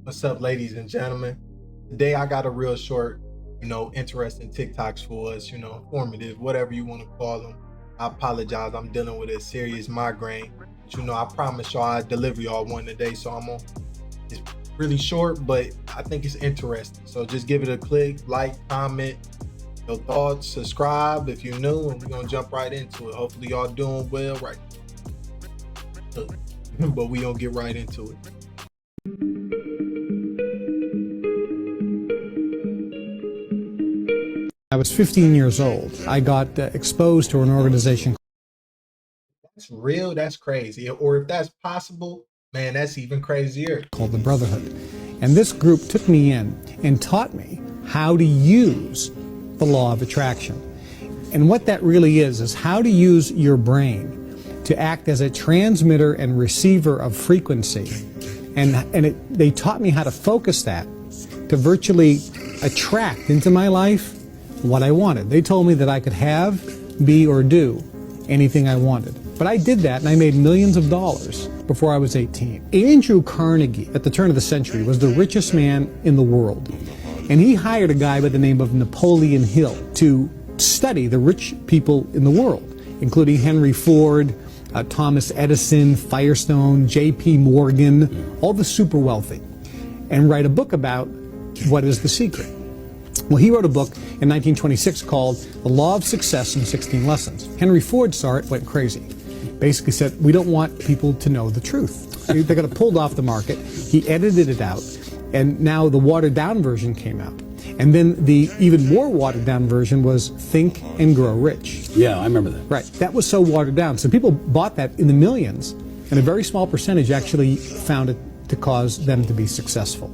What's up, ladies and gentlemen? Today I got a real short, interesting TikToks for us, informative, whatever you want to call them. I apologize. I'm dealing with a serious migraine. But I promise y'all I deliver y'all one today. So it's really short, but I think it's interesting. So just give it a click, like, comment, your thoughts, subscribe if you're new, and we're gonna jump right into it. Hopefully y'all doing well right. But we gonna get right into it. I was 15 years old. I got exposed to an organization That's real, that's crazy. Or if that's possible, man, that's even crazier. called the Brotherhood. And this group took me in and taught me how to use the law of attraction. And what that really is how to use your brain to act as a transmitter and receiver of frequency. They taught me how to focus that to virtually attract into my life what I wanted. They told me that I could have, be, or do anything I wanted. But I did that and I made millions of dollars before I was 18. Andrew Carnegie, at the turn of the century, was the richest man in the world. And he hired a guy by the name of Napoleon Hill to study the rich people in the world, including Henry Ford, Thomas Edison, Firestone, J.P. Morgan, all the super wealthy, and write a book about what is the secret. Well, he wrote a book in 1926 called The Law of Success in 16 Lessons. Henry Ford saw it, went crazy. Basically said, we don't want people to know the truth. They got it pulled off the market. He edited it out, and now the watered down version came out. And then the even more watered down version was Think and Grow Rich. Yeah, I remember that. Right. That was so watered down. So people bought that in the millions, and a very small percentage actually found it to cause them to be successful.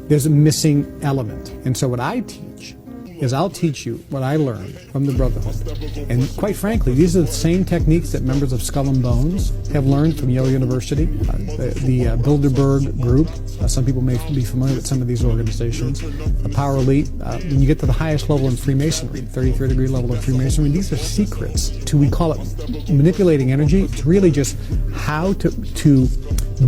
There's a missing element. And so what I teach is I'll teach you what I learned from the Brotherhood. And quite frankly, these are the same techniques that members of Skull and Bones have learned from Yale University, the Bilderberg Group. Some people may be familiar with some of these organizations. The Power Elite. When you get to the highest level in Freemasonry, 33rd degree level of Freemasonry, these are secrets to, we call it manipulating energy. It's really just how to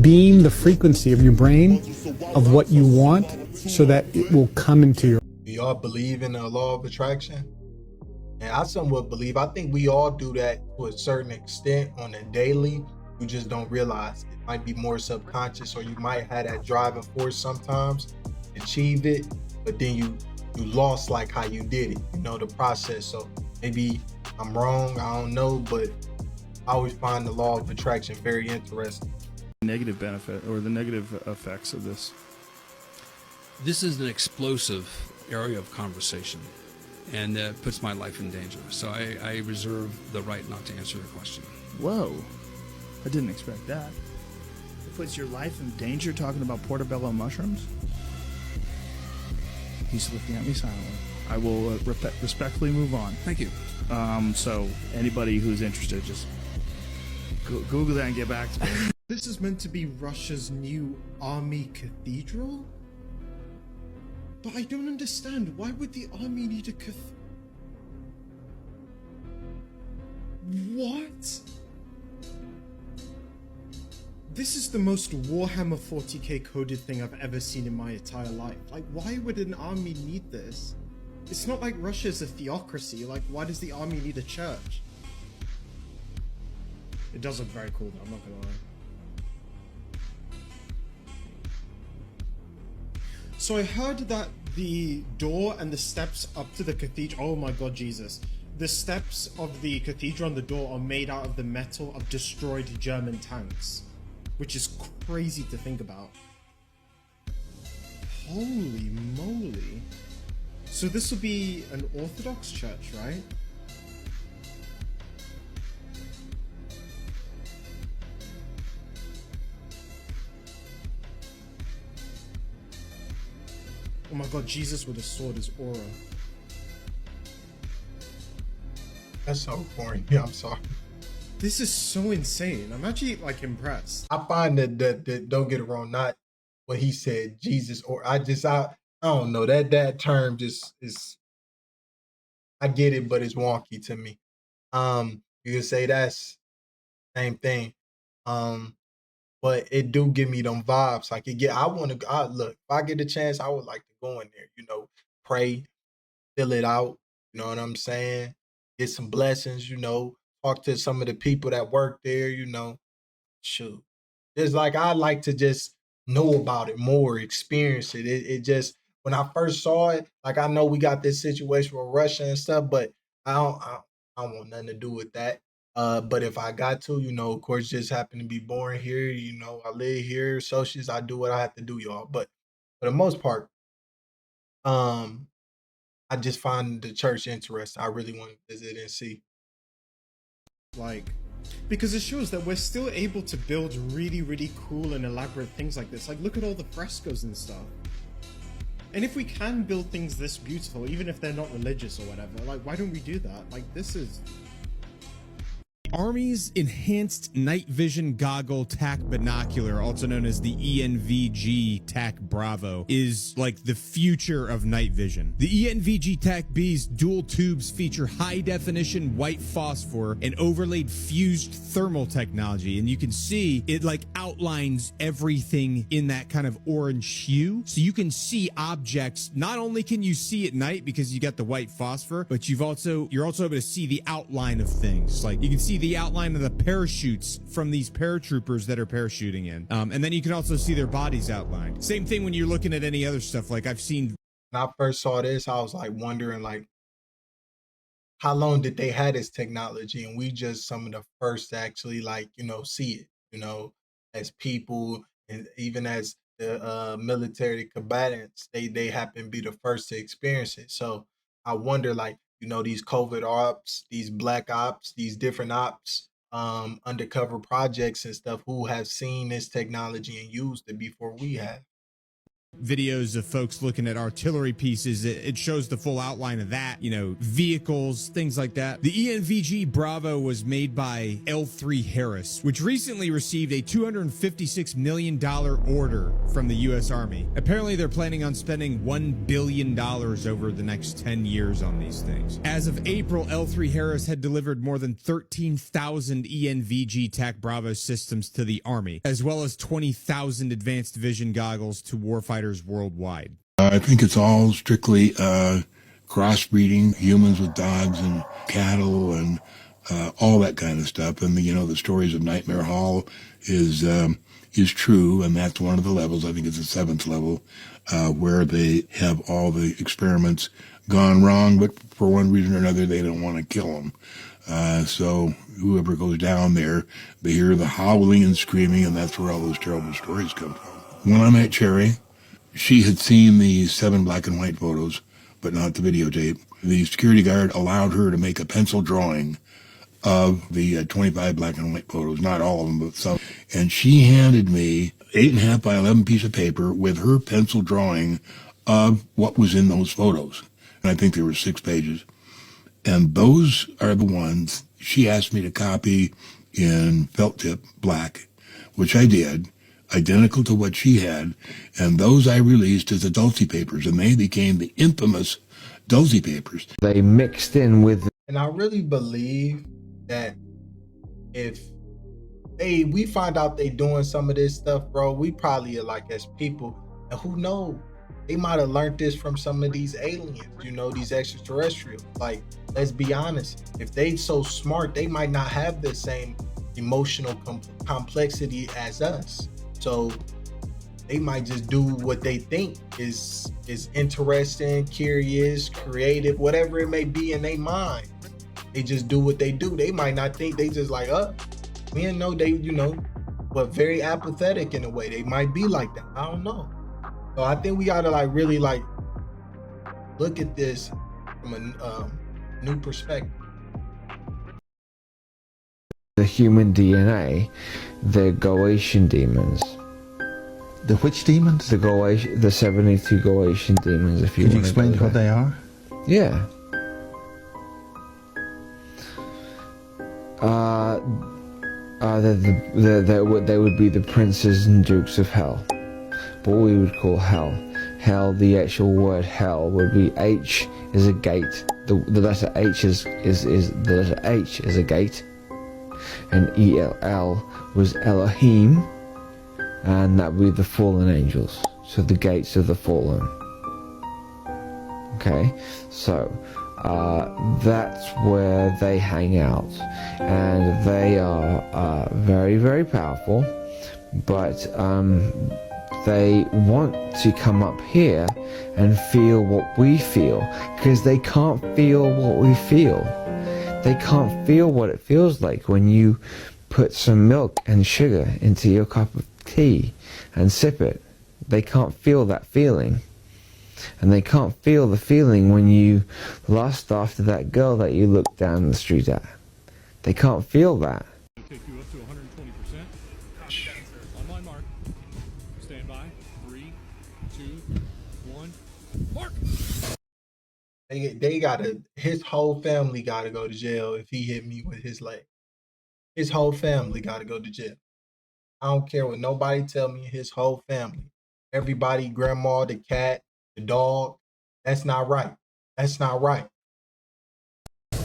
beam the frequency of your brain of what you want so that it will come into your. Do y'all believe in the law of attraction? And I somewhat believe, I think we all do that to a certain extent on a daily. You just don't realize it might be more subconscious, or you might have that driving force sometimes, achieve it, but then you lost like how you did it, the process. So maybe I'm wrong, I don't know, but I always find the law of attraction very interesting. Negative benefit or the negative effects of this. This is an explosive area of conversation, and that puts my life in danger. So I reserve the right not to answer your question. Whoa, I didn't expect that. It puts your life in danger talking about portobello mushrooms? He's looking at me silently. I will respectfully move on. Thank you. So anybody who's interested, just Google that and get back to me. This is meant to be Russia's new army cathedral? But I don't understand. Why would the army need a What? This is the most Warhammer 40k coded thing I've ever seen in my entire life. Like, why would an army need this? It's not like Russia's a theocracy. Like, why does the army need a church? It does look very cool though, I'm not gonna lie. So I heard that the door and the steps up to the cathedral, oh my god, Jesus. The steps of the cathedral and the door are made out of the metal of destroyed German tanks, which is crazy to think about. Holy moly. So this will be an Orthodox church, right? Oh my god, Jesus with a sword is aura. That's so boring. Yeah, I'm sorry. This is so insane. I'm actually like impressed. I find that don't get it wrong, not what he said, Jesus, or I don't know, that term just is, I get it, but it's wonky to me. You can say that's same thing. but it do give me them vibes. Like I want to. Look, if I get a chance, I would like to go in there. Pray, fill it out. You know what I'm saying? Get some blessings. Talk to some of the people that work there. Shoot, it's like I like to just know about it more, experience it. It just when I first saw it, like I know we got this situation with Russia and stuff, but I don't want nothing to do with that. But if I got to, of course, just happen to be born here, I live here, socials, I do what I have to do, y'all. But for the most part, um, I just find the church interesting. I really want to visit and see. Like, because it shows that we're still able to build really, really cool and elaborate things like this. Like, look at all the frescoes and stuff. And if we can build things this beautiful, even if they're not religious or whatever, like, why don't we do that? Like, this is... Army's Enhanced Night Vision Goggle TAC Binocular, also known as the ENVG TAC Bravo, is like the future of night vision. The ENVG TAC B's dual tubes feature high-definition white phosphor and overlaid fused thermal technology, and you can see it like outlines everything in that kind of orange hue, so you can see objects. Not only can you see at night because you got the white phosphor, but you're also able to see the outline of things. Like you can see the outline of the parachutes from these paratroopers that are parachuting in. And then you can also see their bodies outlined. Same thing when you're looking at any other stuff. Like I've seen. When I first saw this, I was like wondering like, how long did they have this technology? And we just some of the first to actually see it, as people and even as the military combatants, they happen to be the first to experience it. So I wonder these covert ops, these black ops, these different ops, undercover projects and stuff, who have seen this technology and used it before we have. Videos of folks looking at artillery pieces. It shows the full outline of that, vehicles, things like that. The ENVG Bravo was made by L3 Harris, which recently received a $256 million order from the U.S. Army. Apparently, they're planning on spending $1 billion over the next 10 years on these things. As of April, L3 Harris had delivered more than 13,000 ENVG TAC Bravo systems to the Army, as well as 20,000 advanced vision goggles to warfighters worldwide. I think it's all strictly crossbreeding humans with dogs and cattle and all that kind of stuff. And the stories of Nightmare Hall is true, and that's one of the levels. I think it's the 7th level where they have all the experiments gone wrong, but for one reason or another they don't want to kill them. So whoever goes down there, they hear the howling and screaming, and that's where all those terrible stories come from. When I met Cherry, she had seen the 7 black and white photos, but not the videotape. The security guard allowed her to make a pencil drawing of the 25 black and white photos, not all of them, but some. And she handed me 8.5 by 11 piece of paper with her pencil drawing of what was in those photos. And I think there were 6 pages. And those are the ones she asked me to copy in felt tip black, which I did, identical to what she had, and those I released as the Dulce papers, and they became the infamous Dulce papers. They mixed in with... And I really believe that if we find out they doing some of this stuff, bro, we probably are as people, and who knows, they might have learned this from some of these aliens, these extraterrestrials. Like, let's be honest, if they so smart, they might not have the same emotional complexity as us. So they might just do what they think is interesting, curious, creative, whatever it may be in their mind. They just do what they do. They might not think, they just we didn't know they, but very apathetic in a way. They might be like that. I don't know. So I think we gotta really look at this from a new perspective. The human DNA, the Goetian demons. The which demons? The 72 Goetian demons, if you want to explain what they are? Yeah. They would be the princes and dukes of hell. What we would call hell. Hell, the actual word hell would be H is a gate. The letter H is the letter H is a gate. And ELL was Elohim, and that would be the fallen angels, so the gates of the fallen. Okay, so that's where they hang out, and they are very, very powerful, but they want to come up here and feel what we feel, because they can't feel what we feel. They can't feel what it feels like when you put some milk and sugar into your cup of tea and sip it. They can't feel that feeling. And they can't feel the feeling when you lust after that girl that you looked down the street at. They can't feel that. Take you up to 120%. On my mark. Stand by. 3, 2, 1. Mark! They gotta, his whole family gotta go to jail if he hit me with his leg. His whole family gotta go to jail. I don't care what nobody tell me, his whole family. Everybody, grandma, the cat, the dog. That's not right. That's not right. I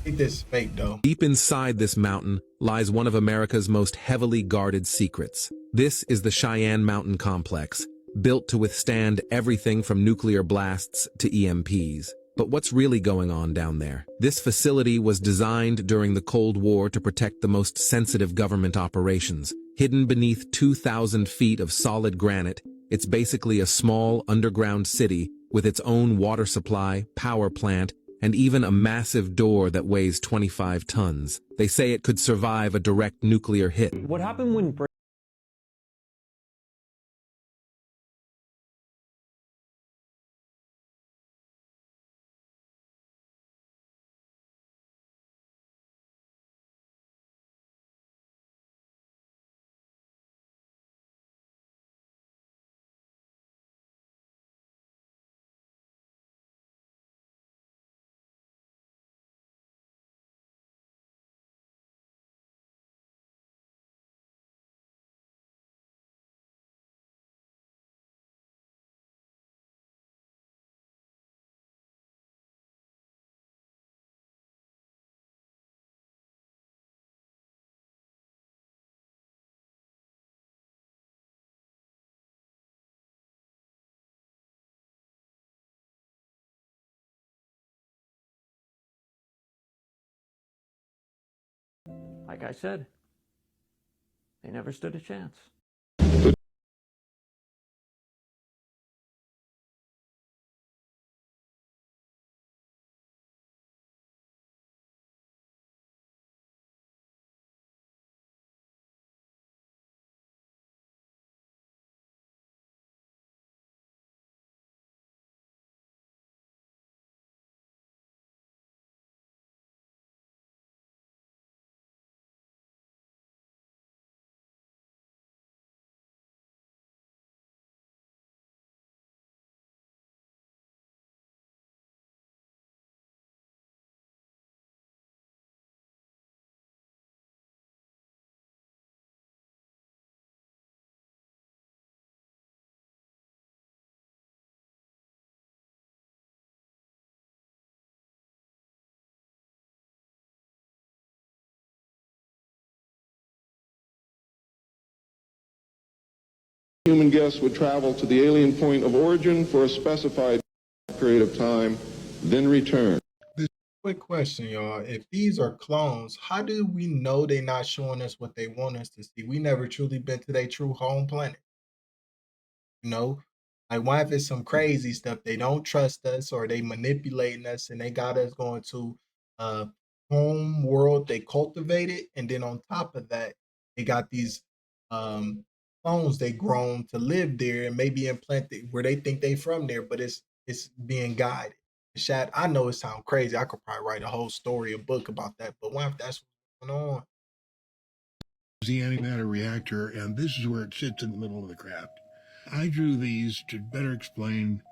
think this is fake though. Deep inside this mountain lies one of America's most heavily guarded secrets. This is the Cheyenne Mountain Complex, built to withstand everything from nuclear blasts to EMPs. But what's really going on down there? This facility was designed during the Cold War to protect the most sensitive government operations. Hidden beneath 2,000 feet of solid granite, it's basically a small underground city with its own water supply, power plant, and even a massive door that weighs 25 tons. They say it could survive a direct nuclear hit. What happened when like I said, they never stood a chance. Human guests would travel to the alien point of origin for a specified period of time, then return. Quick question, y'all. If these are clones, how do we know they're not showing us what they want us to see? We never truly been to their true home planet. You know, like why if it's some crazy stuff, they don't trust us or they manipulating us and they got us going to a home world they cultivated, and then on top of that, they got these clones they grown to live there and maybe implanted where they think they from there, but it's being guided. Shad, I know it sounds crazy. I could probably write a whole story, a book about that, but what if that's what's going on? The antimatter reactor, and this is where it sits in the middle of the craft. I drew these to better explain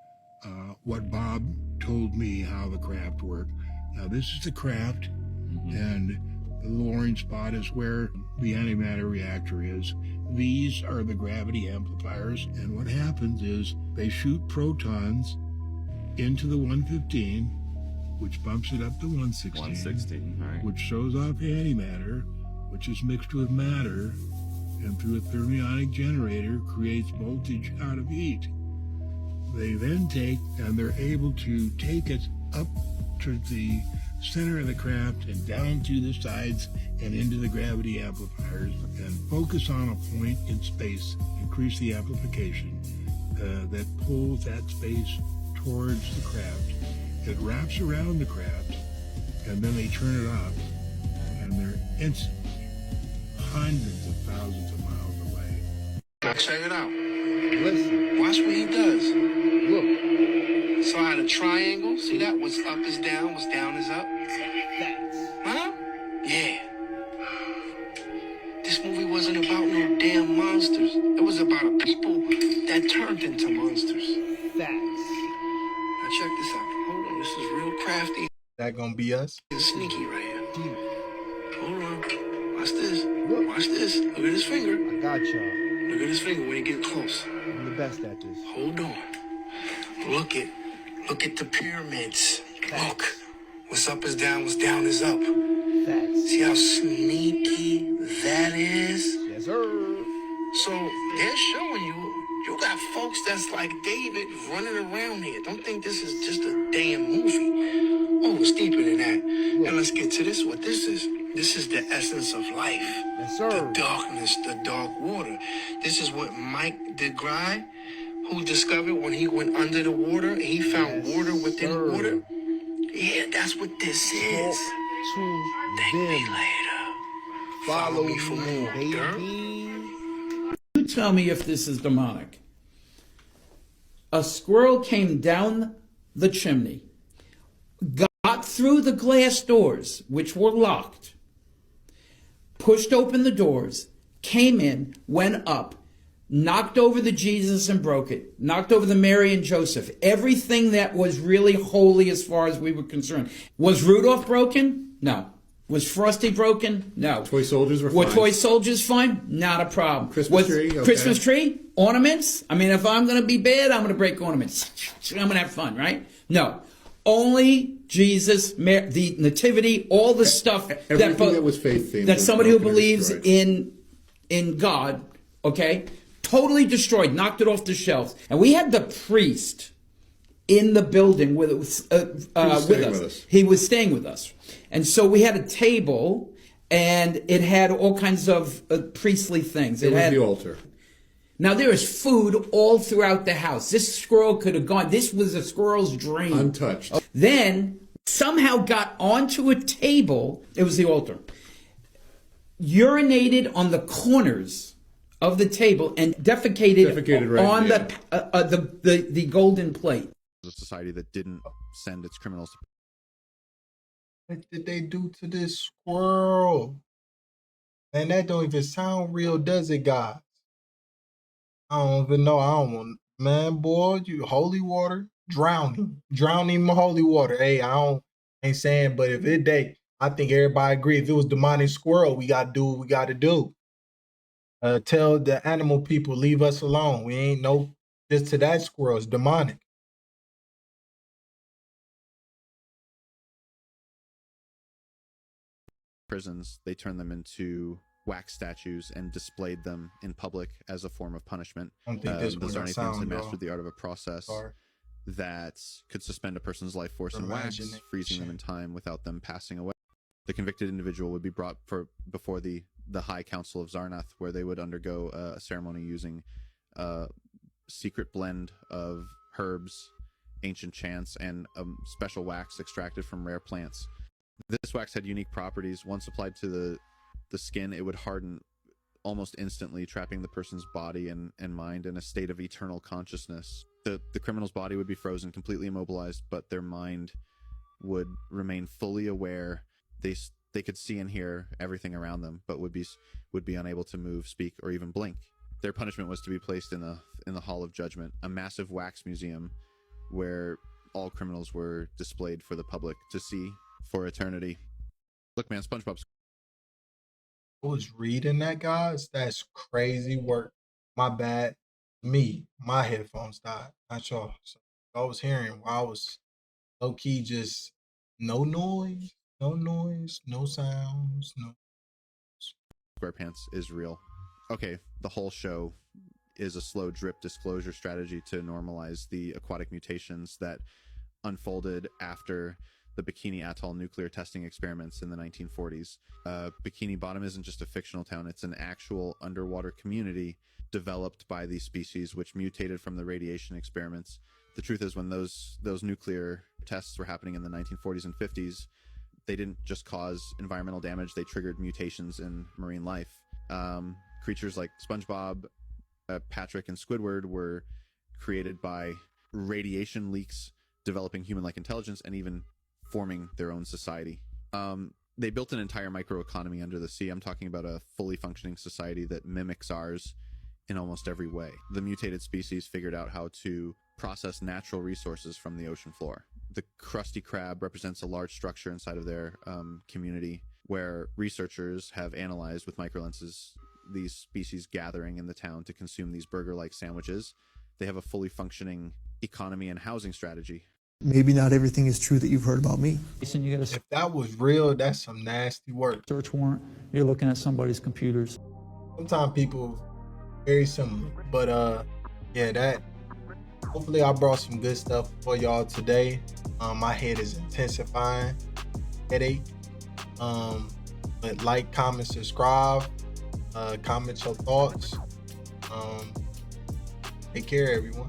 what Bob told me how the craft worked. Now this is the craft, and the little orange spot is where the antimatter reactor is. These are the gravity amplifiers, and what happens is they shoot protons into the 115, which bumps it up to 116, all right. which shows off antimatter, which is mixed with matter, and through a thermionic generator creates voltage out of heat. They then take, and they're able to take it up to the center of the craft and down through the sides and into the gravity amplifiers and focus on a point in space, increase the amplification that pulls that space towards the craft. It wraps around the craft, and then they turn it off, and they're instantly hundreds of thousands of miles away. Now check it out. Listen. Watch what he does. Look. So I had a triangle. See that? What's up is down, what's down is up. Huh? Yeah. This movie wasn't about no damn monsters. It was about a people that turned into monsters. Facts. Now check this out. Hold on, this is real crafty. That gonna be us? It's sneaky right here. Hold on. Watch this. Watch this. Look at his finger. I got y'all. Look at his finger when he get close. I'm the best at this. Hold on. Look at the pyramids. Look. What's up is down, what's down is up. Facts. See how sneaky that is? Yes, sir. So they're showing you got folks that's like David running around here. Don't think this is just a damn movie. Oh, it's deeper than that. And let's get to this. What this is. This is the essence of life. Yes, sir. The darkness, the dark water. This is what Mike DeGry, who discovered when he went under the water and he found water within water. Yeah, that's what this is. Thank me later. Follow me for more, baby. You tell me if this is demonic. A squirrel came down the chimney, got through the glass doors, which were locked, pushed open the doors, came in, went up, knocked over the Jesus and broke it, knocked over the Mary and Joseph, everything that was really holy as far as we were concerned. Was Rudolph broken? No. Was Frosty broken? No. Toy soldiers were fine. Were toy soldiers fine? Not a problem. Christmas tree? Okay. Christmas tree? Ornaments? I mean, if I'm going to be bad, I'm going to break ornaments. I'm going to have fun, right? No. Only Jesus, the nativity, all the stuff that was faith-themed. That somebody who believes in God, okay, totally destroyed, knocked it off the shelves. And we had the priest in the building with us. He was staying with us. And so we had a table, and it had all kinds of priestly things. It was the altar. Now, there is food all throughout the house. This squirrel could have gone. This was a squirrel's dream. Untouched. Then, somehow got onto a table. It was the altar. Urinated on the corners of the table and defecated right on the golden plate. A society that didn't send its criminals to. What did they do to this squirrel? Man, that don't even sound real, does it, guys? I don't even know. I don't want, man, boy, you holy water, drowning my holy water. Hey, ain't saying, but if it I think everybody agree. If it was demonic squirrel, we gotta do what we gotta do. Tell the animal people, leave us alone. We ain't just to that squirrel. It's demonic. Prisons, they turned them into wax statues and displayed them in public as a form of punishment. I don't think this the Zarni sound, mastered the art of a process that could suspend a person's life force in wax, freezing them in time without them passing away. The convicted individual would be brought before the High Council of Zarnath, where they would undergo a ceremony using a secret blend of herbs, ancient chants, and special wax extracted from rare plants. This wax had unique properties. Once applied to the skin, it would harden almost instantly, trapping the person's body and mind in a state of eternal consciousness. The criminal's body would be frozen, completely immobilized, but their mind would remain fully aware. They could see and hear everything around them, but would be unable to move, speak, or even blink. Their punishment was to be placed in the Hall of Judgment, a massive wax museum where all criminals were displayed for the public to see for eternity. Look, man, SpongeBob's. I was reading that, guys. That's crazy work. My bad. My headphones died. Not y'all. So I was hearing while I was low key, just no noise, no sounds, no. SquarePants is real. Okay, the whole show is a slow drip disclosure strategy to normalize the aquatic mutations that unfolded after the Bikini Atoll nuclear testing experiments in the 1940s. Bikini Bottom isn't just a fictional town, it's an actual underwater community developed by these species which mutated from the radiation experiments. The truth is, when those nuclear tests were happening in the 1940s and 50s, they didn't just cause environmental damage, they triggered mutations in marine life. Creatures like SpongeBob, Patrick, and Squidward were created by radiation leaks, developing human-like intelligence, and even forming their own society. They built an entire microeconomy under the sea. I'm talking about a fully functioning society that mimics ours in almost every way. The mutated species figured out how to process natural resources from the ocean floor. The Krusty Krab represents a large structure inside of their community where researchers have analyzed with microlenses these species gathering in the town to consume these burger-like sandwiches. They have a fully functioning economy and housing strategy. Maybe not everything is true that you've heard about me. If that was real, that's some nasty work. Search warrant, you're looking at somebody's computers. Sometimes people very similar, but yeah, that hopefully I brought some good stuff for y'all today. My head is intensifying, headache. But like, comment, subscribe, comment your thoughts. Take care, everyone.